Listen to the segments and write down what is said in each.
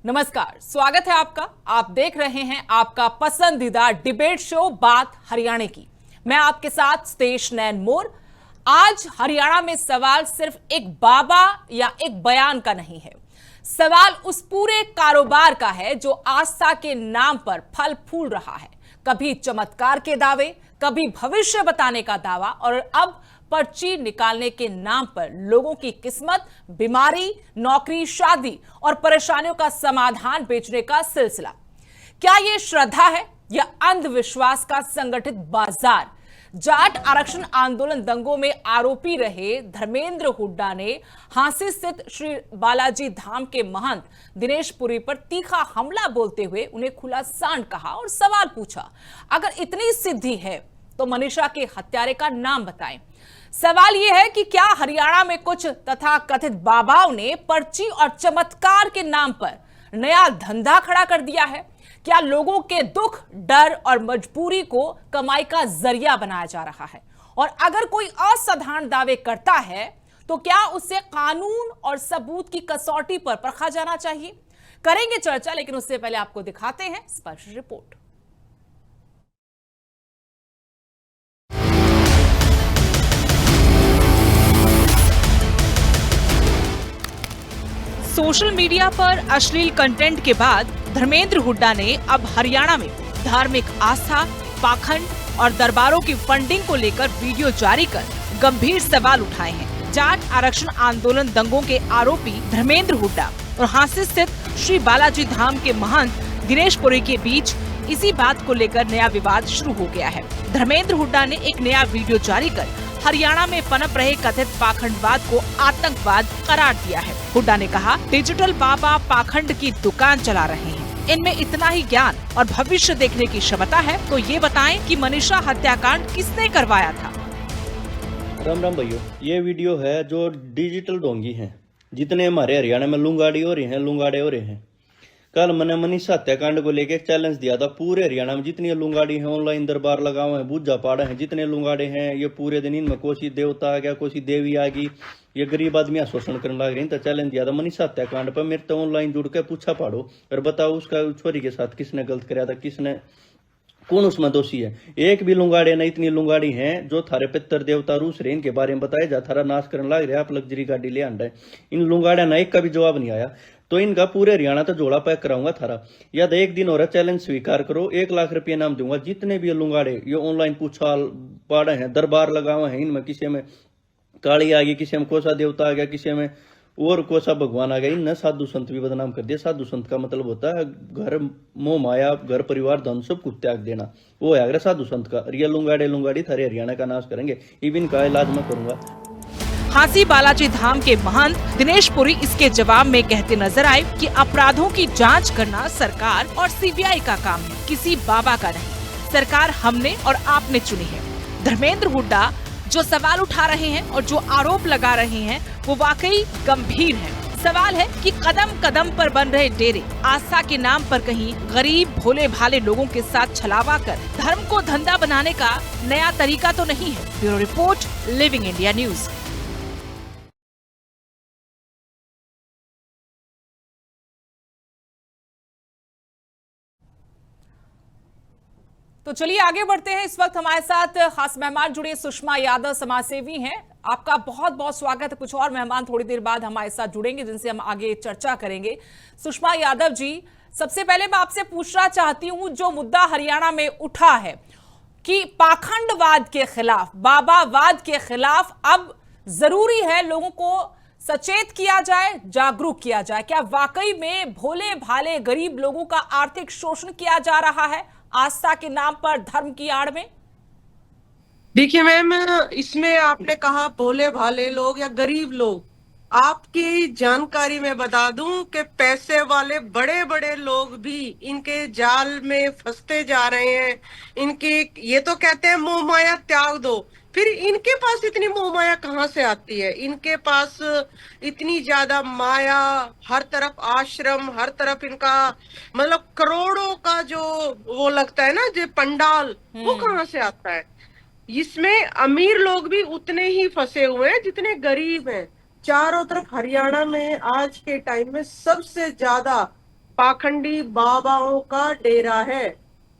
नमस्कार, स्वागत है आपका। आप देख रहे हैं आपका पसंदीदा डिबेट शो बात हरियाणा की। मैं आपके साथ स्तेश नैन मोर। आज हरियाणा में सवाल सिर्फ एक बाबा या एक बयान का नहीं है। सवाल उस पूरे कारोबार का है जो आस्था के नाम पर फल फूल रहा है। कभी चमत्कार के दावे, कभी भविष्य बताने का दावा और अब पर्ची निकालने के नाम पर लोगों की किस्मत, बीमारी, नौकरी, शादी और परेशानियों का समाधान बेचने का सिलसिला। क्या यह श्रद्धा है या अंधविश्वास का संगठित बाजार? जाट आरक्षण आंदोलन दंगों में आरोपी रहे धर्मेंद्र हुड्डा ने हांसी स्थित श्री बालाजी धाम के महंत दिनेश पुरी पर तीखा हमला बोलते हुए उन्हें खुला सांड कहा और सवाल पूछा, अगर इतनी सिद्धि है तो मनीषा के हत्यारे का नाम बताएं। सवाल यह है कि क्या हरियाणा में कुछ तथाकथित बाबाओं ने पर्ची और चमत्कार के नाम पर नया धंधा खड़ा कर दिया है? क्या लोगों के दुख, डर और मजबूरी को कमाई का जरिया बनाया जा रहा है? और अगर कोई असाधारण दावे करता है तो क्या उसे कानून और सबूत की कसौटी पर परखा जाना चाहिए? करेंगे चर्चा, लेकिन उससे पहले आपको दिखाते हैं स्पेशल रिपोर्ट। सोशल मीडिया पर अश्लील कंटेंट के बाद धर्मेंद्र हुड्डा ने अब हरियाणा में धार्मिक आस्था, पाखंड और दरबारों की फंडिंग को लेकर वीडियो जारी कर गंभीर सवाल उठाए हैं। जाट आरक्षण आंदोलन दंगों के आरोपी धर्मेंद्र हुड्डा और हांसी स्थित श्री बालाजी धाम के महंत दिनेश पुरी के बीच इसी बात को लेकर नया विवाद शुरू हो गया है। धर्मेंद्र हुड्डा ने एक नया वीडियो जारी कर हरियाणा में पनप रहे कथित पाखंडवाद को आतंकवाद करार दिया है। हुड्डा ने कहा, डिजिटल बाबा पाखंड की दुकान चला रहे हैं, इनमें इतना ही ज्ञान और भविष्य देखने की क्षमता है तो ये बताएं कि मनीषा हत्याकांड किसने करवाया था। राम राम भाइयों, ये वीडियो है जो डिजिटल ढोंगी हैं, जितने हमारे हरियाणा में लुंगाड़ी हो रहे हैं, लुंगाड़े हो रहे हैं। कल मैंने मनीषा हत्याकांड को लेकर चैलेंज दिया था। पूरे हरियाणा में जितनी लुंगाड़ी हैं, ऑनलाइन दरबार लगाए हैं, बूझा पाड़ा है, जितने लुंगाड़े हैं, ये पूरे दिन इनमें कोसी देवता आ गया, कोसी देवी आ गई, ये गरीब आदमी शोषण करने लग रहे हैं। तो चैलेंज दिया था मनीषा हत्याकांड पर, मेरे तो ऑनलाइन जुड़ के पूछा पाड़ो और बताओ उसका छोरी के साथ किसने गलत कराया था, किसने, कौन उसमें दोषी है। एक भी लुंगाड़े ना, इतनी लुंगाड़ी हैं जो थारे पितर देवता रूस रहे, इनके बारे में बताए जा, थारा नाश करने लग रहे, आप लग्जरी गाड़ी ले आंडा है। इन लुंगाड़े ना एक का भी जवाब नहीं आया, तो इनका पूरे हरियाणा तो जोड़ा पैक कराऊंगा थारा। या तो एक दिन और चैलेंज स्वीकार करो, 1 लाख रुपये नाम दूंगा। जितने भी लुंगाड़े ये ऑनलाइन पूछा पाड़े हैं, दरबार लगाए हैं, इनमें किसी में काली आ गई, किसी में कोसा देवता आ गया, किसी में और कोसा भगवान आ गया, इन साधु संत भी बदनाम कर दिया। साधु संत का मतलब होता है घर, मोह माया, घर परिवार, धन सब कुछ त्याग देना, वो है अगर साधु संत का। रियल लुंगाड़े लुंगाड़ी थारे हरियाणा का नाश करेंगे, इवन का इलाज मैं करूंगा। हांसी बालाजी धाम के महंत दिनेश पुरी इसके जवाब में कहते नजर आए कि अपराधों की जांच करना सरकार और सीबीआई का काम है, किसी बाबा का नहीं। सरकार हमने और आपने चुनी है। धर्मेंद्र हुड्डा जो सवाल उठा रहे हैं और जो आरोप लगा रहे हैं वो वाकई गंभीर है। सवाल है कि कदम कदम पर बन रहे डेरे आस्था के नाम पर कहीं गरीब भोले भाले लोगों के साथ छलावा कर धर्म को धंधा बनाने का नया तरीका तो नहीं है। Bureau report, living India news. तो चलिए आगे बढ़ते हैं। इस वक्त हमारे साथ खास मेहमान जुड़े सुषमा यादव, समाजसेवी हैं। आपका बहुत बहुत स्वागत है। कुछ और मेहमान थोड़ी देर बाद हमारे साथ जुड़ेंगे जिनसे हम आगे चर्चा करेंगे। सुषमा यादव जी, सबसे पहले मैं आपसे पूछना चाहती हूं, जो मुद्दा हरियाणा में उठा है कि पाखंडवाद के खिलाफ, बाबावाद के खिलाफ अब जरूरी है लोगों को सचेत किया जाए, जागरूक किया जाए। क्या वाकई में भोले भाले गरीब लोगों का आर्थिक शोषण किया जा रहा है आस्था के नाम पर, धर्म की आड़ में? देखिए मैम, इसमें आपने कहा भोले भाले लोग या गरीब लोग, आपकी जानकारी में बता दूं कि पैसे वाले बड़े बड़े लोग भी इनके जाल में फंसते जा रहे हैं। इनकी ये तो कहते हैं मोह माया त्याग दो, फिर इनके पास इतनी मोह माया कहाँ से आती है? इनके पास इतनी ज्यादा माया, हर तरफ आश्रम, हर तरफ इनका मतलब करोड़ों का जो वो लगता है ना, जो पंडाल, वो कहाँ से आता है? इसमें अमीर लोग भी उतने ही फंसे हुए हैं जितने गरीब हैं। चारों तरफ हरियाणा में आज के टाइम में सबसे ज्यादा पाखंडी बाबाओं का डेरा है।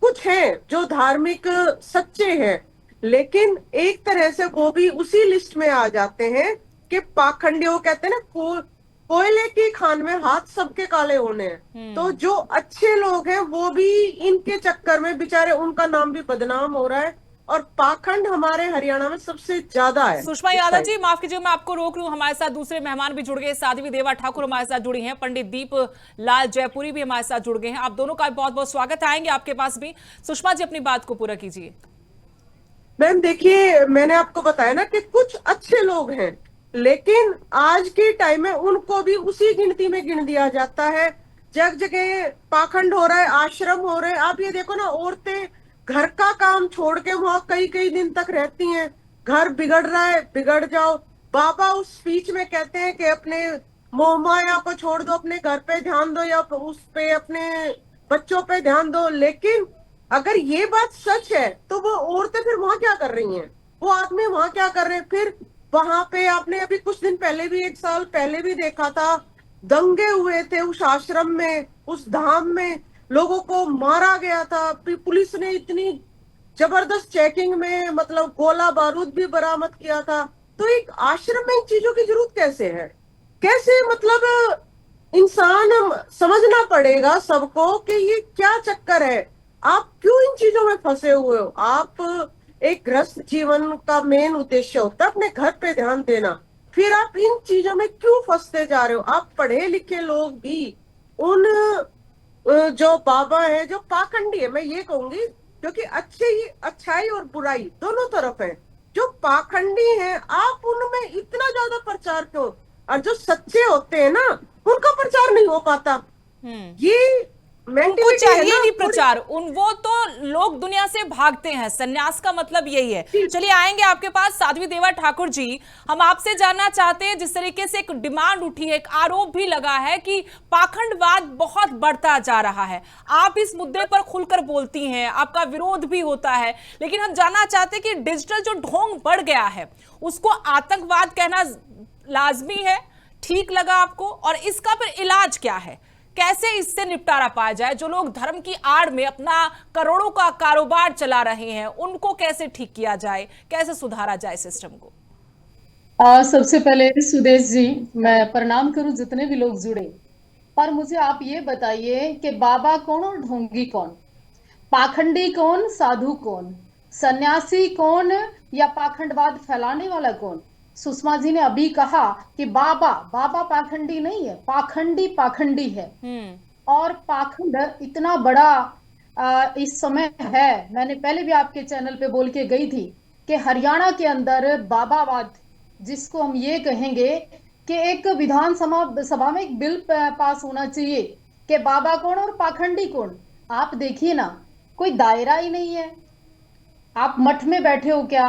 कुछ हैं जो धार्मिक सच्चे हैं, लेकिन एक तरह से वो भी उसी लिस्ट में आ जाते हैं कि पाखंडी, वो कहते हैं ना, कोयले की खान में हाथ सबके काले होने हैं। तो जो अच्छे लोग हैं वो भी इनके चक्कर में बेचारे, उनका नाम भी बदनाम हो रहा है, और पाखंड हमारे हरियाणा में सबसे ज्यादा है। सुषमा यादव जी, माफ कीजिए मैं आपको रोक रही हूं, हमारे साथ दूसरे मेहमान भी जुड़ गए, साध्वी देवा ठाकुर हमारे साथ जुड़ी हैं, पंडित दीप लाल जयपुरी भी हमारे साथ जुड़ गए हैं। आप दोनों का बहुत बहुत स्वागत, आएंगे आपके पास भी। सुषमा जी, अपनी बात को पूरा कीजिए। मैम देखिए, मैंने आपको बताया ना कि कुछ अच्छे लोग हैं, लेकिन आज के टाइम में उनको भी उसी गिनती में गिन दिया जाता है। जगह जगह पाखंड हो रहा है, आश्रम हो रहे हैं। आप ये देखो ना, औरतें घर का काम छोड़ के वहां कई कई दिन तक रहती हैं। घर बिगड़ रहा है, बिगड़ जाओ। बाबा उस स्पीच में कहते हैं कि अपने मोह माया को छोड़ दो, अपने घर पे ध्यान दो, या उस पे अपने बच्चों पे ध्यान दो। लेकिन अगर ये बात सच है तो वो औरतें फिर वहां क्या कर रही हैं, वो आदमी वहां क्या कर रहे हैं? फिर वहां पे आपने अभी कुछ दिन पहले भी, 1 साल पहले भी देखा था, दंगे हुए थे उस आश्रम में, उस धाम में लोगों को मारा गया था। पुलिस ने इतनी जबरदस्त चेकिंग में मतलब गोला बारूद भी बरामद किया था। तो एक आश्रम में इन चीजों की जरूरत कैसे है? कैसे मतलब इंसान समझना पड़ेगा सबको कि ये क्या चक्कर है। आप क्यों इन चीजों में फंसे हुए हो? आप एक गृहस्थ जीवन का मेन उद्देश्य होता है अपने घर पे ध्यान देना, फिर आप इन चीजों में क्यों फंसते जा रहे हो? आप पढ़े लिखे लोग भी उन जो बाबा है, जो पाखंडी है, मैं ये कहूंगी, क्योंकि अच्छाई और बुराई दोनों तरफ है। जो पाखंडी हैं, आप उनमें इतना ज्यादा प्रचार क्यों? और जो सच्चे होते हैं ना, उनका प्रचार नहीं हो पाता। ये उनको मेंटेलिटी है चाहिए ना नहीं प्रचार, वो तो लोग दुनिया से भागते हैं, सन्यास का मतलब यही है। चलिए आएंगे आपके पास। साध्वी देवा ठाकुर जी, हम आपसे जानना चाहते हैं, जिस तरीके से एक डिमांड उठी है, एक आरोप भी लगा है कि पाखंडवाद बहुत बढ़ता जा रहा है, आप इस मुद्दे पर खुलकर बोलती हैं, आपका विरोध भी होता है, लेकिन हम जानना चाहते हैं कि डिजिटल जो ढोंग बढ़ गया है उसको आतंकवाद कहना लाजमी है? ठीक लगा आपको? और इसका फिर इलाज क्या है? कैसे इससे निपटारा पाया जाए? जो लोग धर्म की आड़ में अपना करोड़ों का कारोबार चला रहे हैं, उनको कैसे ठीक किया जाए, कैसे सुधारा जाए सिस्टम को? सबसे पहले सुदेश जी, मैं प्रणाम करूं जितने भी लोग जुड़े। पर मुझे आप ये बताइए कि बाबा कौन और ढोंगी कौन, पाखंडी कौन, साधु कौन, सन्यासी कौन, या पाखंडवाद फैलाने वाला कौन? सुषमा जी ने अभी कहा कि बाबा पाखंडी नहीं है, पाखंडी है। और पाखंड इतना बड़ा इस समय है, मैंने पहले भी आपके चैनल पे बोल के गई थी कि हरियाणा के अंदर बाबावाद, जिसको हम ये कहेंगे कि एक विधानसभा में एक बिल पास होना चाहिए कि बाबा कौन और पाखंडी कौन। आप देखिए ना, कोई दायरा ही नहीं है। आप मठ में बैठे हो क्या?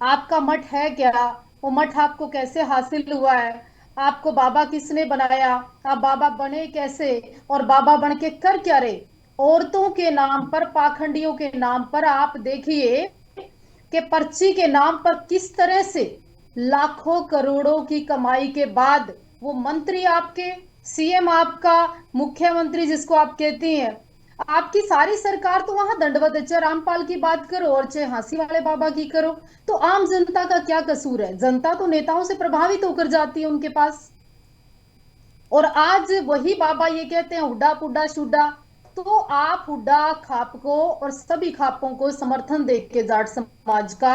आपका मठ है क्या? वो मठ आपको कैसे हासिल हुआ है? आपको बाबा किसने बनाया? आप बाबा बने कैसे? और बाबा बन के कर क्या रहे? औरतों के नाम पर, पाखंडियों के नाम पर आप देखिए कि पर्ची के नाम पर किस तरह से लाखों करोड़ों की कमाई के बाद वो मंत्री आपके, सीएम आपका, मुख्यमंत्री जिसको आप कहती हैं, आपकी सारी सरकार तो वहां दंडवत है। चाहे रामपाल की बात करो और चाहे हाँसी वाले बाबा की करो, तो आम जनता का क्या कसूर है? जनता तो नेताओं से प्रभावित होकर जाती है उनके पास। और आज वही बाबा ये कहते हैं हुड्डा पुड्डा शुड्डा। तो आप हुड्डा खाप को और सभी खापों को समर्थन दे के जाट समाज का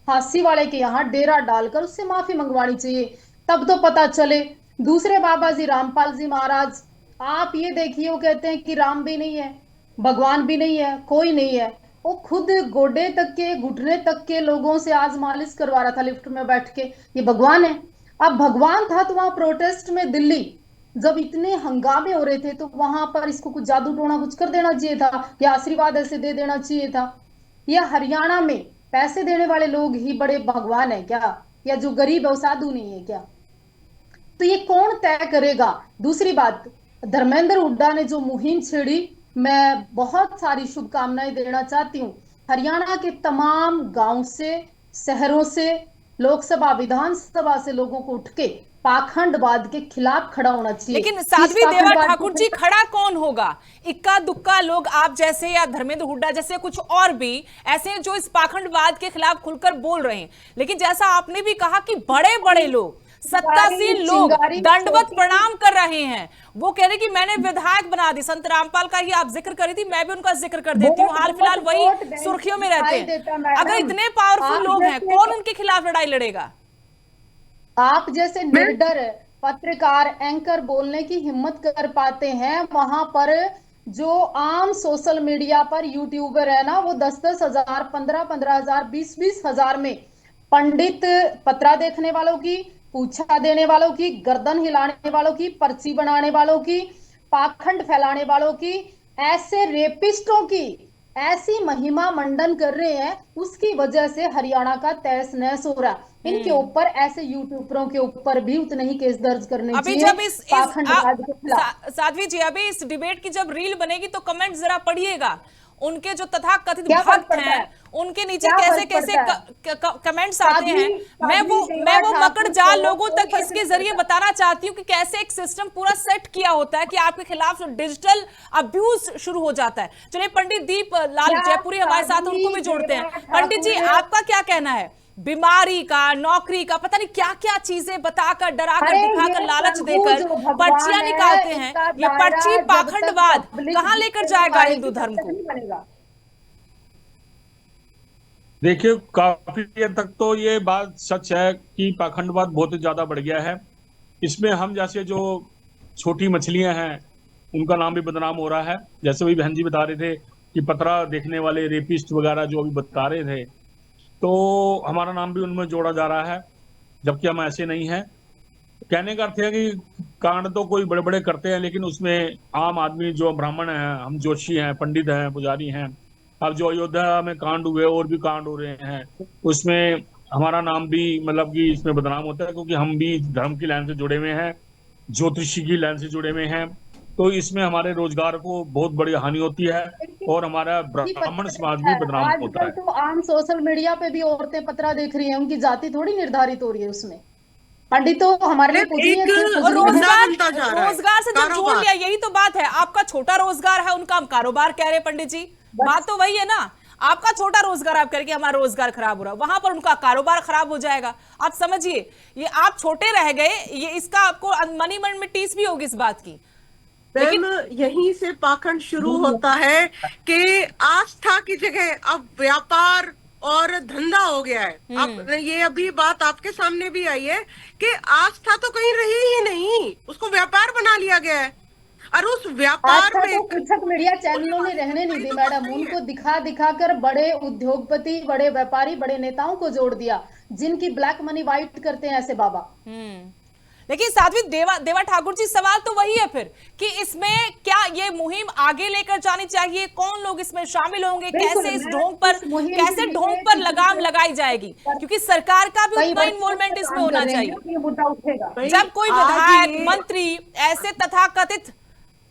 हाँसी वाले के यहाँ डेरा डालकर उससे माफी मंगवानी चाहिए, तब तो पता चले। दूसरे बाबा जी, रामपाल जी महाराज, आप ये देखिए, वो कहते हैं कि राम भी नहीं है, भगवान भी नहीं है, कोई नहीं है। वो खुद गोडे तक के, घुटने तक के लोगों से आज मालिश करवा रहा था लिफ्ट में बैठ के, ये भगवान है? अब भगवान था तो वहां प्रोटेस्ट में दिल्ली जब इतने हंगामे हो रहे थे, तो वहां पर इसको कुछ जादू टोना कुछ कर देना चाहिए था, या आशीर्वाद ऐसे दे देना चाहिए था। या हरियाणा में पैसे देने वाले लोग ही बड़े भगवान है क्या? या जो गरीब है वो साधु नहीं है क्या? तो ये कौन तय करेगा? दूसरी बात, धर्मेंद्र हुड्डा ने जो मुहिम छेड़ी, मैं बहुत सारी शुभकामनाएं देना चाहती हूँ। हरियाणा के तमाम गांव से, शहरों से लोकसभा विधानसभा से लोगों को उठ के पाखंडवाद के खिलाफ खड़ा होना चाहिए। लेकिन साध्वी देवा ठाकुर जी, खड़ा कौन होगा? इक्का दुक्का लोग आप जैसे या धर्मेंद्र हुड्डा जैसे कुछ और भी ऐसे हैं जो इस पाखंडवाद के खिलाफ खुलकर बोल रहे हैं। लेकिन जैसा आपने भी कहा कि बड़े बड़े लोग, सत्तासीन लोग दंडवत प्रणाम कर रहे हैं। वो कह रहे कि मैंने विधायक बना दी। संत रामपाल का ही आप जिक्र करी थी, मैं भी उनका जिक्र कर देती हूँ। हाल फिलहाल वही सुर्खियों में रहते हैं। अगर इतने पावरफुल लोग हैं, कौन उनके खिलाफ लड़ाई लड़ेगा? आप जैसे निडर पत्रकार, एंकर बोलने की हिम्मत कर पाते हैं, वहां पर जो आम सोशल मीडिया पर यूट्यूबर है ना, वो 10-10 हजार, 15-15 हजार, 20-20 हजार में पंडित पत्रा देखने वालों की, पूछा देने वालों की, गर्दन हिलाने वालों की, पर्ची बनाने वालों की, पाखंड फैलाने वालों की, ऐसे रेपिस्टों की ऐसी महिमा मंडन कर रहे हैं। उसकी वजह से हरियाणा का तहस नहस हो रहा है। इनके ऊपर, ऐसे यूट्यूबरों के ऊपर भी उतने ही केस दर्ज करने अभी चाहिए जब साध्वी जी, अभी इस डिबेट की जब रील बनेगी तो कमेंट जरा पढ़िएगा। उनके जो तथाकथित भक्त हैं, उनके नीचे कैसे कैसे कमेंट्स आते हैं। मैं वो मकड़ जाल लोगों तक इसके जरिए बताना चाहती हूँ कि कैसे एक सिस्टम पूरा सेट किया होता है कि आपके खिलाफ डिजिटल अब्यूज शुरू हो जाता है। चलिए, पंडित दीप लाल जयपुरी हमारे साथ, उनको भी जोड़ते हैं। पंडित जी, आपका क्या कहना है? बीमारी का, नौकरी का, पता नहीं क्या क्या चीजें बताकर, डराकर, दिखाकर, लालच देकर पर्चियां निकालते हैं। ये पर्ची पाखंडवाद कहां लेकर जाएगा हिंदू धर्म को? देखिए, काफी हद तक तो ये बात सच है कि पाखंडवाद बहुत ज्यादा बढ़ गया है। इसमें हम जैसे जो छोटी मछलियां हैं उनका नाम भी बदनाम हो रहा है। जैसे वही बहन जी बता रहे थे कि पतरा देखने वाले रेपिस्ट वगैरह जो अभी बता रहे थे, तो हमारा नाम भी उनमें जोड़ा जा रहा है, जबकि हम ऐसे नहीं हैं। कहने का अर्थ है कि कांड तो कोई बड़े बड़े करते हैं, लेकिन उसमें आम आदमी जो ब्राह्मण हैं, हम जोशी हैं, पंडित हैं, पुजारी हैं, अब जो अयोध्या में कांड हुए और भी कांड हो रहे हैं, उसमें हमारा नाम भी मतलब कि इसमें बदनाम होता है, क्योंकि हम भी धर्म की लाइन से जुड़े हुए हैं, ज्योतिषी की लाइन से जुड़े हुए हैं। तो इसमें हमारे रोजगार को बहुत बड़ी हानि होती है और हमारा ब्राह्मण समाज भी बदनाम होता है। तो आम सोशल मीडिया पे भी औरतें पतरा देख रही हैं, उनकी जाति थोड़ी निर्धारित हो रही है उसमें। पंडित तो हमारे लिए रोजगार से जब जोड़ लिया, यही तो बात है। आपका छोटा रोजगार है, उनका हम कारोबार कह रहे हैं। पंडित जी, बात तो वही है ना। आपका छोटा रोजगार आप करके हमारा रोजगार खराब हो रहा है, वहां पर उनका कारोबार खराब हो जाएगा। आप समझिए, ये आप छोटे रह गए, ये इसका आपको मनी मन में टीस भी होगी इस बात की। लेकिन यहीं से पाखंड शुरू होता है कि आस्था की जगह अब व्यापार और धंधा हो गया है। अब ये अभी बात आपके सामने भी आई है कि आस्था तो कहीं रही ही नहीं, उसको व्यापार बना लिया गया है। और उस व्यापार में तो कुछ मीडिया चैनलों ने रहने नहीं दी मैडम, उनको दिखा दिखा कर बड़े उद्योगपति, बड़े व्यापारी, बड़े नेताओं को जोड़ दिया, जिनकी ब्लैक मनी वाइट करते हैं ऐसे बाबा। लेकिन साध्वी देवा ठाकुर जी, सवाल तो वही है फिर कि इसमें क्या ये मुहिम आगे लेकर जानी चाहिए? कौन लोग इसमें शामिल होंगे? कैसे इस ढोंग पर लगाम लगाई जाएगी? क्योंकि सरकार का भी उतना इन्वॉल्वमेंट इसमें होना चाहिए। जब कोई विधायक, मंत्री ऐसे तथाकथित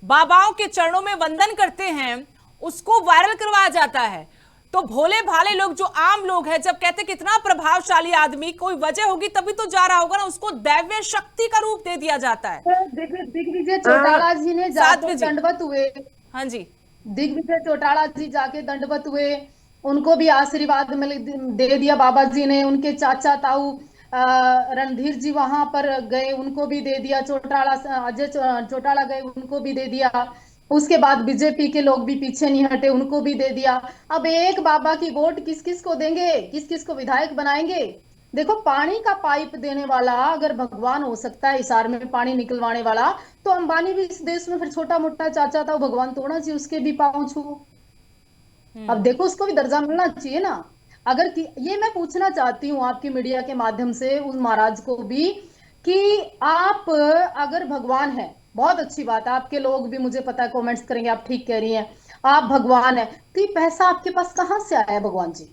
बाबाओं के चरणों में वंदन करते हैं, उसको वायरल करवाया जाता है, तो भोले भाले लोग, जो आम लोग हैं, जब कहते कितना प्रभावशाली आदमी, कोई वजह होगी तभी तो जा रहा होगा ना, उसको दैव्य शक्ति का रूप दे दिया जाता है। दिग्विजय चौटाला जी ने जाके दंडवत हुए। हाँ जी, दिग्विजय चौटाला जी जाके दंडवत हुए, उनको भी आशीर्वाद दे दिया बाबा जी ने। उनके चाचा ताऊ रणधीर जी वहां पर गए, उनको भी दे दिया। अजय चौटाला गए, उनको भी दे दिया। उसके बाद बीजेपी के लोग भी पीछे नहीं हटे, उनको भी दे दिया। अब एक बाबा की वोट किस किस को देंगे, किस किस को विधायक बनाएंगे? देखो, पानी का पाइप देने वाला अगर भगवान हो सकता है, हिसार में पानी निकलवाने वाला, तो अंबानी भी इस देश में फिर छोटा मोटा चाचा था, भगवान तोड़ना चाहिए, उसके भी पांव छू। अब देखो, उसको भी दर्जा मिलना चाहिए ना। अगर ये मैं पूछना चाहती हूँ आपकी मीडिया के माध्यम से उस महाराज को भी कि आप अगर भगवान है, बहुत अच्छी बात है, आपके लोग भी मुझे पता है कमेंट्स करेंगे, आप ठीक कह रही हैं, आप भगवान है, तो ये पैसा आपके पास कहां से आया भगवान जी?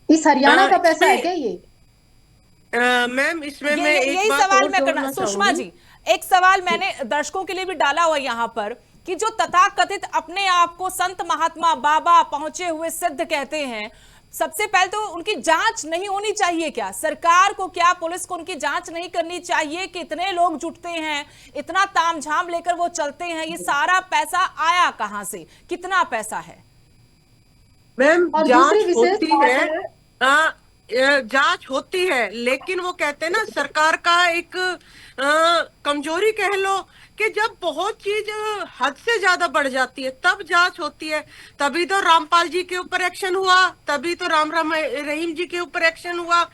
इस हरियाणा का पैसा है क्या ये? मैम, इसमें मैं यही सवाल मैं करना, सुषमा जी, एक सवाल मैंने दर्शकों के लिए भी डाला हुआ यहाँ पर कि जो तथाकथित अपने आप को संत महात्मा बाबा पहुंचे हुए सिद्ध कहते हैं, सबसे पहले तो उनकी जांच नहीं होनी चाहिए क्या? सरकार को क्या, पुलिस को उनकी जांच नहीं करनी चाहिए कि इतने लोग जुटते हैं, इतना तामझाम लेकर वो चलते हैं, ये सारा पैसा आया कहां से, कितना पैसा है? मैम और जांच दूसरी विशेष होती बात है, है, जांच होती है, लेकिन वो कहते हैं ना, सरकार का एक कमजोरी कह लो कि जब बहुत चीज हद से ज्यादा बढ़ जाती है तब जांच होती है। तभी तो रामपाल जी के ऊपर एक्शन हुआ, तभी तो राम रहीम जी के ऊपर एक्शन हुआ।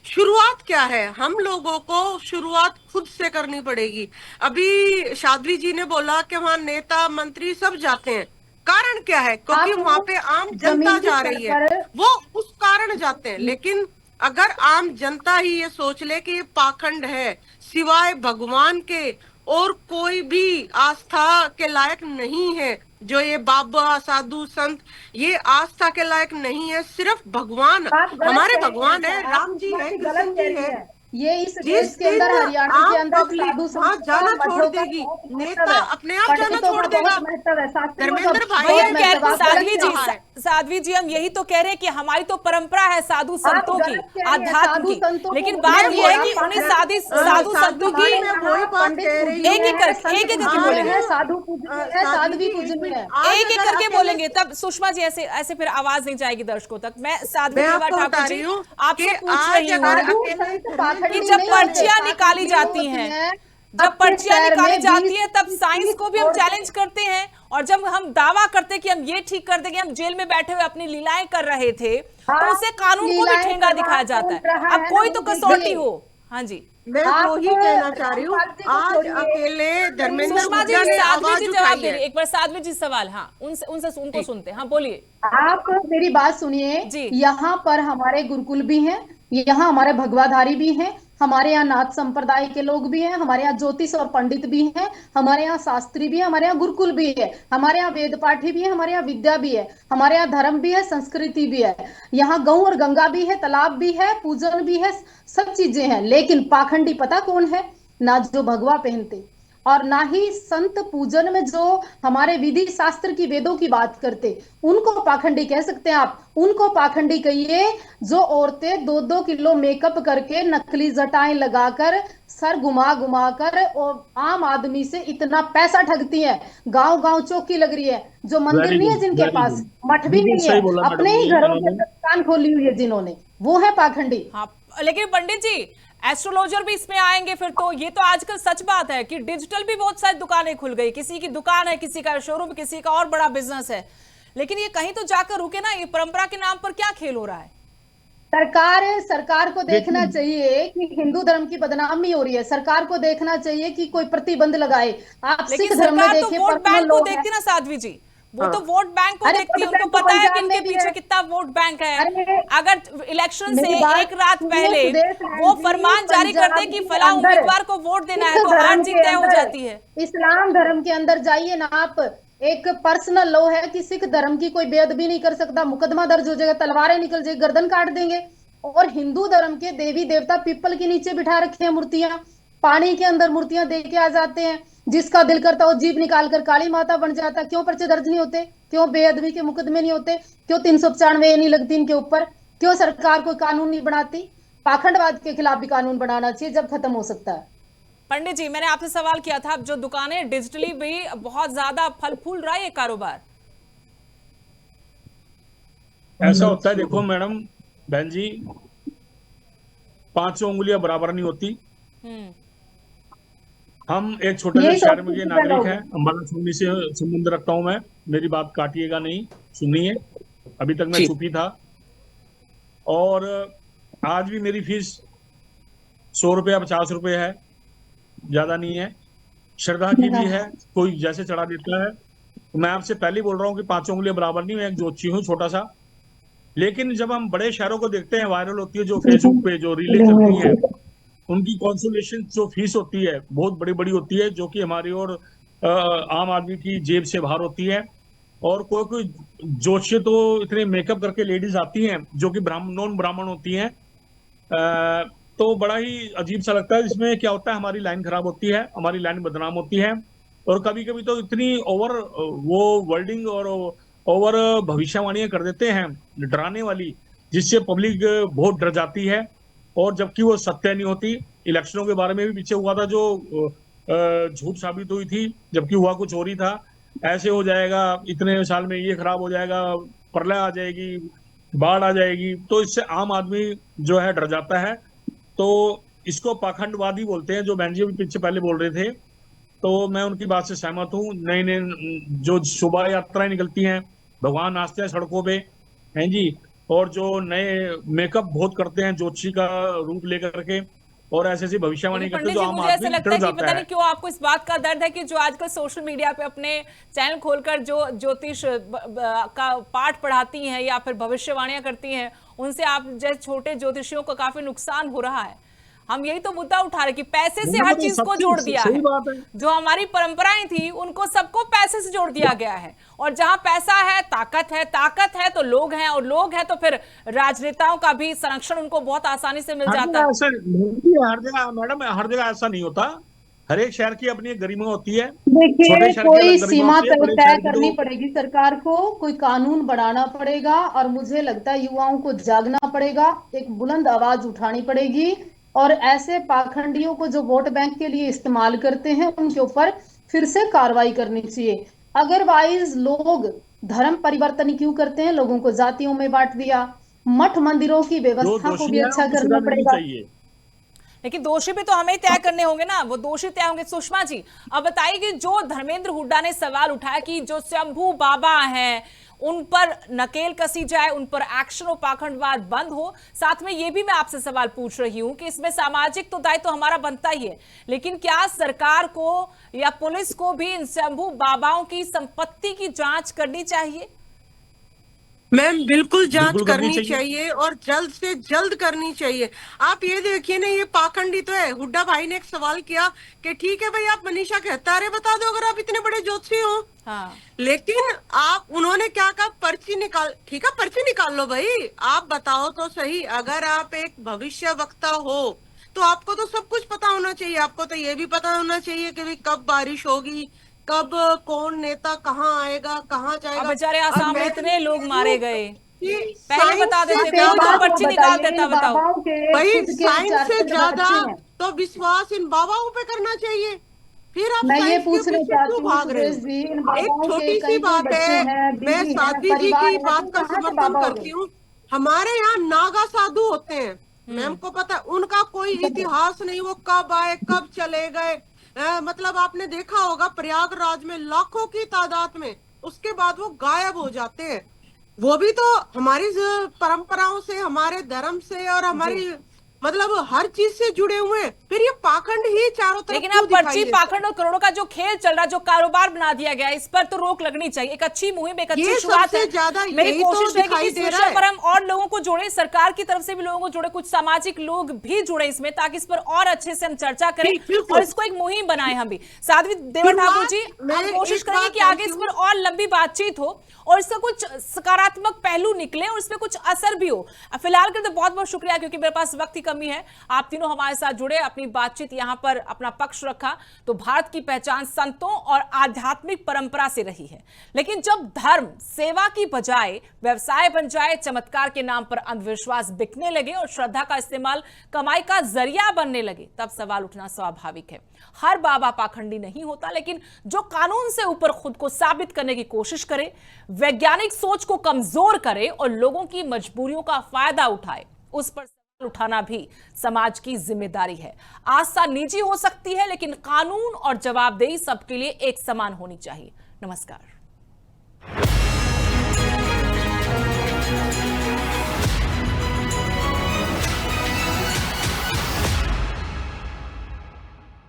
शुरुआत क्या है, हम लोगों को शुरुआत खुद से करनी पड़ेगी। अभी शादवी जी ने बोला कि वहाँ नेता मंत्री सब जाते हैं, कारण क्या है? क्योंकि आप वहां पे आम जनता जमीन की जा स्तर रही है, पर वो उस कारण जाते हैं। लेकिन अगर आम जनता ही ये सोच ले कि ये पाखंड है, सिवाय भगवान के और कोई भी आस्था के लायक नहीं है, जो ये बाबा साधु संत ये आस्था के लायक नहीं है, सिर्फ भगवान आप गलत हमारे कह रही भगवान हैं, है, आप राम जी बात है, ही कृष्ण गलत कह जी रही है। हैं। ये इस जिस देश के अंदर, दिन हरियाणा के आम अंदर पब्लिक साधु वहां संतों जाना का, छोड़ मठों का देगी, बहुत नेता महत्व है, अपने आप जाना पंडितों छोड़ का देगा। बहुत महत्व है, शास्त्रियों का धर्मेंद्र भाई वही बहुत हम है, कहते महत्व है। हैं, आप साध्वी गलत जी, कह रही हैं। साध्वी जी, हम यही तो कह रहे हैं कि हमारी तो परंपरा है साधु आप संतों की, गलत कह रही हैं, आध्यात्म साधु की, संतों को लेकिन मैं बात यह है वही कि उन्हीं मैं- साधु संतों की मैं वही बात पंडित कह रही पूजनीय हूँ। एक-एक है, करके संत बोलेंगे। पूजनीय है, साधु पूजनीय है, साध्वी साध्वी जी, एक पूजनीय मिनट, है। आज एक एक अगर करके अकेले- बोलेंगे, तब सुषमा जी ऐसे ऐसे फिर आवाज नहीं जाएगी दर्शकों तक। मैं साध्वी मैं देवा आपको ठाकुर बता जी रही हूँ आपसे कि पूछ आज रही अगर हूँ साधु अकेले संत धर्मेंद्र पाखंडी कि जब नहीं पर्चियां होते, निकाली पाखंडी जाती होते हैं, जब अपने पर्चियां शहर निकाली में जाती 20 है तब 30 साइंस को भी हम छोड़ के- चैलेंज करते हैं, और जब हम दावा करते हैं कि हम ये ठीक कर देंगे, हम जेल में बैठे हुए अपनी लीलाएं कर रहे थे, तो हाँ, उसे कानून को भी लीलाएं ठेंगा करवा दिखाया जाता कौन है। रहा अब है कोई ना, तो वो कसौटी देखिए। हो। हाँ जी, मैं आप वो ही कहना चाह रही हूँ, रामपाल जी को आज छोड़िए, अकेले धर्मेंद्र सुषमा जी, हुड्डा ने साध्वी आवाज जी जवाब उठाई दे है। रही है। एक बार साध्वी जी सवाल, हाँ, उनको सुनते हैं। हाँ, बोलिए आप मेरी बात सुनिए। जी। यहाँ पर हमारे गुरुकुल भी हैं, यहाँ हमारे भगवाधारी भी हैं, हमारे यहाँ नाथ संप्रदाय के लोग भी हैं, हमारे यहाँ ज्योतिष और पंडित भी हैं, हमारे यहाँ शास्त्री भी है, हमारे यहाँ गुरुकुल भी है, हमारे यहाँ वेद पाठी भी है, हमारे यहाँ विद्या भी है, हमारे यहाँ धर्म भी है, संस्कृति भी है, यहाँ गौ और गंगा भी है, तालाब भी है, पूजन भी है, सब चीजें हैं। लेकिन पाखंडी पता कौन है? ना जो भगवा पहनते और ना ही संत पूजन में जो हमारे विधि शास्त्र की वेदों की बात करते, उनको पाखंडी कह सकते हैं आप। उनको पाखंडी कहिए जो औरतें 2-2 किलो मेकअप करके, नकली जटाएं लगाकर, सर घुमा घुमा कर और आम आदमी से इतना पैसा ठगती हैं। गांव गांव चौकी लग रही है, जो मंदिर Very नहीं है good, जिनके very पास, good. मठ भी बिल्कुल नहीं सही है, बोला अपने मैडम ही जी, घरों में इन्होंने। दुकान खोली हुई है जिन्होंने, वो है पाखंडी। हाँ, लेकिन पंडित जी, एस्ट्रोलॉजर भी इसमें आएंगे फिर तो। ये तो आजकल सच बात है कि डिजिटल भी बहुत सारी दुकानें खुल गई, किसी की दुकान है, किसी का शोरूम, किसी का और बड़ा बिजनेस है, लेकिन ये कहीं तो जाकर रुके ना। ये परंपरा के नाम पर क्या खेल हो रहा है? सरकार को देखना चाहिए कि हिंदू धर्म की बदनामी हो रही है। सरकार को देखना चाहिए कि कोई प्रतिबंध लगाए। आप लेकिन सिख धर्म में सरकार तो देखिए, वोट पर्सनल बैंक को लोग देखती हैं। ना साध्वी जी, वो तो हाँ। वोट बैंक को अरे देखती है, वोट उनको बैंक तो पता है कि पंजाब इनके में भी पीछे है। कितना वोट बैंक है। अरे अगर इलेक्शन से मेरी बात एक रात सुनिए, पहले सुदेश बहन वो जी, फरमान जारी कर दे कि पंजाब के फला अंदर उम्मीदवार को वोट देना है, सिख तो हार धर्म जीत के तय हो अंदर, जाती है। इस्लाम धर्म के अंदर जाइए ना आप, एक पर्सनल लॉ है कि सिख धर्म की कोई बेअदबी नहीं कर सकता, मुकदमा दर्ज हो जाएगा, तलवारें निकल जाएगी, गर्दन काट देंगे। और हिंदू धर्म के देवी देवता पीपल के नीचे बिठा रखे हैं मूर्तियां, पानी के अंदर मूर्तियां दे के आ जाते हैं। जिसका दिल करता हो जीभ निकाल कर काली माता बन जाता। क्यों पर्चे दर्ज नहीं होते? क्यों बेअदबी के मुकदमे नहीं होते? क्यों 395 नहीं लगती इनके ऊपर? क्यों सरकार कोई कानून नहीं बनाती? पाखंडवाद के खिलाफ भी कानून बनाना चाहिए, जब खत्म हो सकता है। पंडित जी, मैंने आपसे सवाल किया था, जो दुकानें डिजिटली भी बहुत ज्यादा फल फूल रहा है ये कारोबार, ऐसा होता है, देखो मैडम बहन जी, 5 उंगलियां बराबर नहीं होती। हम एक छोटे से यही तो शहर में के लोग नागरिक हैं, हैं। हमारा सुनने से संबंध रखता हूं मैं, मेरी बात काटिएगा नहीं, सुनिए। अभी तक मैं चुप ही था, और आज भी मेरी फीस 100 रुपया 50 रुपये है, ज्यादा नहीं है। श्रद्धा की भी है, कोई जैसे चढ़ा देता है। तो मैं आपसे पहले ही बोल रहा हूँ कि 5 उंगलियां बराबर नहीं, मैं एक ज्योतिषी हूँ छोटा सा। लेकिन जब हम बड़े शहरों को देखते हैं, वायरल होती है जो फेसबुक पे जो रीलें चलती हैं, उनकी कंसोलेशन जो फीस होती है बहुत बड़ी बड़ी होती है, जो कि हमारी और आम आदमी की जेब से बाहर होती है। और कोई कोई ज्योतिषी तो इतने मेकअप करके लेडीज आती हैं जो कि नॉन ब्राह्मण होती हैं, तो बड़ा ही अजीब सा लगता है। इसमें क्या होता है, हमारी लाइन खराब होती है, हमारी लाइन बदनाम होती है। और कभी कभी तो इतनी ओवर वो वर्डिंग और ओवर भविष्यवाणियां कर देते हैं डराने वाली, जिससे पब्लिक बहुत डर जाती है, और जबकि वो सत्य नहीं होती। इलेक्शनों के बारे में भी पीछे हुआ था जो झूठ साबित हुई थी, जबकि हुआ कुछ और ही था। ऐसे हो जाएगा, इतने साल में ये खराब हो जाएगा, प्रलय आ जाएगी, बाढ़ आ जाएगी, तो इससे आम आदमी जो है डर जाता है। तो इसको पाखंडवादी बोलते हैं, जो बहन जी पीछे पहले बोल रहे थे। तो मैं उनकी बात से सहमत हूँ। नई नई जो शोभा यात्राएं निकलती हैं, भगवान नाचते हैं सड़कों पे, हैं जी, और जो नए मेकअप बहुत करते हैं ज्योतिषी का रूप लेकर के, और ऐसे ऐसी भविष्यवाणी करते हैं, पंडित जो जी, आम मुझे ऐसा आदमी लगता डर है कि जाता पता है। नहीं क्यों आपको इस बात का दर्द है कि जो आजकल सोशल मीडिया पे अपने चैनल खोलकर जो ज्योतिष का पाठ पढ़ाती हैं या फिर भविष्यवाणियां करती हैं, उनसे आप जैसे छोटे ज्योतिषियों को काफी नुकसान हो रहा है। हम यही तो मुद्दा उठा रहे कि पैसे से हर चीज को जोड़ दिया है। जो हमारी परंपराएं थी उनको सबको पैसे से जोड़ दिया गया है, और जहां पैसा है, ताकत है तो लोग हैं, और लोग हैं तो फिर राजनेताओं का भी संरक्षण उनको बहुत आसानी से मिल जाता है। हर जगह मैडम, हर जगह ऐसा नहीं होता। हर एक शहर की अपनी एक गरिमा होती है। देखिए, शहर की कोई अलग गरिमा सीमा होती है, बड़े तय शहर की करनी तो पड़ेगी सरकार को, कोई कानून बनाना पड़ेगा, और मुझे लगता है युवाओं को जागना पड़ेगा, एक बुलंद आवाज उठानी पड़ेगी, और ऐसे पाखंडियों को जो वोट बैंक के लिए इस्तेमाल करते हैं उनके ऊपर फिर से कार्रवाई करनी चाहिए। अदरवाइज लोग धर्म परिवर्तन क्यों करते हैं? लोगों को जातियों में बांट दिया, मठ मंदिरों की जो व्यवस्था को दोषी भी है अच्छा उनको सजा करना मिलनी पड़ेगा। चाहिए। लेकिन दोषी भी तो हमें ही तय करने होंगे ना, वो दोषी तय होंगे। सुषमा जी, अब बताइए कि जो धर्मेंद्र हुड्डा ने सवाल उठाया कि जो शंभू बाबा हैं उन पर नकेल कसी जाए, उन पर एक्शन और पाखंडवाद बंद हो। साथ में ये भी मैं आपसे सवाल पूछ रही हूं कि इसमें सामाजिक तो दायित्व तो हमारा बनता ही है, लेकिन क्या सरकार को या पुलिस को भी इन शंभू बाबाओं की संपत्ति की जांच करनी चाहिए? मैम बिल्कुल जांच बिल्कुल करनी चाहिए, और जल्द से जल्द करनी चाहिए। आप ये देखिए ना, ये पाखंडी तो है। हुड्डा भाई ने एक सवाल किया कि ठीक है भाई, आप मनीषा कहतारे बता दो अगर आप इतने बड़े ज्योतिषी हो। हाँ। लेकिन उन्होंने क्या कहा, पर्ची निकाल। ठीक है, पर्ची निकाल लो भाई, आप बताओ तो सही। अगर आप एक भविष्य वक्ता हो तो आपको तो सब कुछ पता होना चाहिए। आपको तो ये भी पता होना चाहिए कि भाई कब बारिश होगी, कब कौन नेता कहाँ आएगा, कहाँ जाएगा। बेचारे आसाम में इतने लोग मारे गए, पहले साइंस बता से देते, ज्यादा- कोई तो पर्ची निकाल देता। बताओ भाई, साइंस से ज्यादा तो विश्वास इन बाबाओं पे करना चाहिए। फिर आप मैं ये साइंस के पूछना पीछे चाहती क्यों हूँ भाग रहे सुरेश हो? जी, इन एक बाबाओं के छोटी सी कई बात बच्चे है, हैं, मैं बीवी है, साध्वी जी परिवार की है, बात तो का कहाँ से समर्थन बाबा हो करती गए? हूँ। हमारे यहाँ नागा साधु होते हैं, मैम को पता है, उनका कोई इतिहास नहीं, वो कब आए कब चले गए। मतलब आपने देखा होगा प्रयागराज में लाखों की तादाद में, उसके बाद वो गायब हो जाते हैं। वो भी तो हमारी परंपराओं से, हमारे धर्म से और हमारी मतलब हर चीज से जुड़े हुए हैं। फिर ये पाखंड ही चारों तरफ लेकिन क्यों अब दिखाई पर्ची देता है? पाखंड और करोड़ों का जो खेल चल रहा है, जो कारोबार बना दिया गया है, इस पर तो रोक लगनी चाहिए। एक अच्छी मुहिम, एक अच्छी ये शुरुआत सबसे है। ज्यादा मेरी यही तो कोशिश रहेगी दिखाई कि इस दे रहा विषय है। पर हम और लोगों को जोड़े, सरकार की तरफ से भी लोगों को जोड़े, कुछ सामाजिक लोग भी जुड़े इसमें, ताकि इस पर और अच्छे से हम चर्चा करें बिल्कुल। और इसको एक मुहिम बनाए हम भी। साध्वी देवा ठाकुर जी, मैं हम कोशिश एक करेंगे बात कि आगे इस जानती पर और लंबी बातचीत हो और इसका कुछ सकारात्मक पहलू निकले और इसमें कुछ असर भी हो। फिलहाल के लिए तो बहुत बहुत शुक्रिया, क्योंकि मेरे पास वक्त की कमी है। आप तीनों हमारे साथ जुड़े, अपनी बातचीत यहां पर अपना पक्ष रखा। तो भारत की पहचान संतों और आध्यात्मिक परंपरा से रही है, लेकिन जब धर्म सेवा की बजाय व्यवसाय बन जाए, चमत्कार के नाम पर अंधविश्वास बिकने लगे और श्रद्धा का इस्तेमाल कमाई का जरिया बनने लगे, तब सवाल उठना स्वाभाविक है। हर बाबा पाखंडी नहीं होता, लेकिन जो कानून से ऊपर खुद को साबित करने की कोशिश करे, वैज्ञानिक सोच को कमजोर करे और लोगों की मजबूरियों का फायदा उठाए, उस पर सवाल उठाना भी समाज की जिम्मेदारी है। आस्था निजी हो सकती है, लेकिन कानून और जवाबदेही सबके लिए एक समान होनी चाहिए। नमस्कार।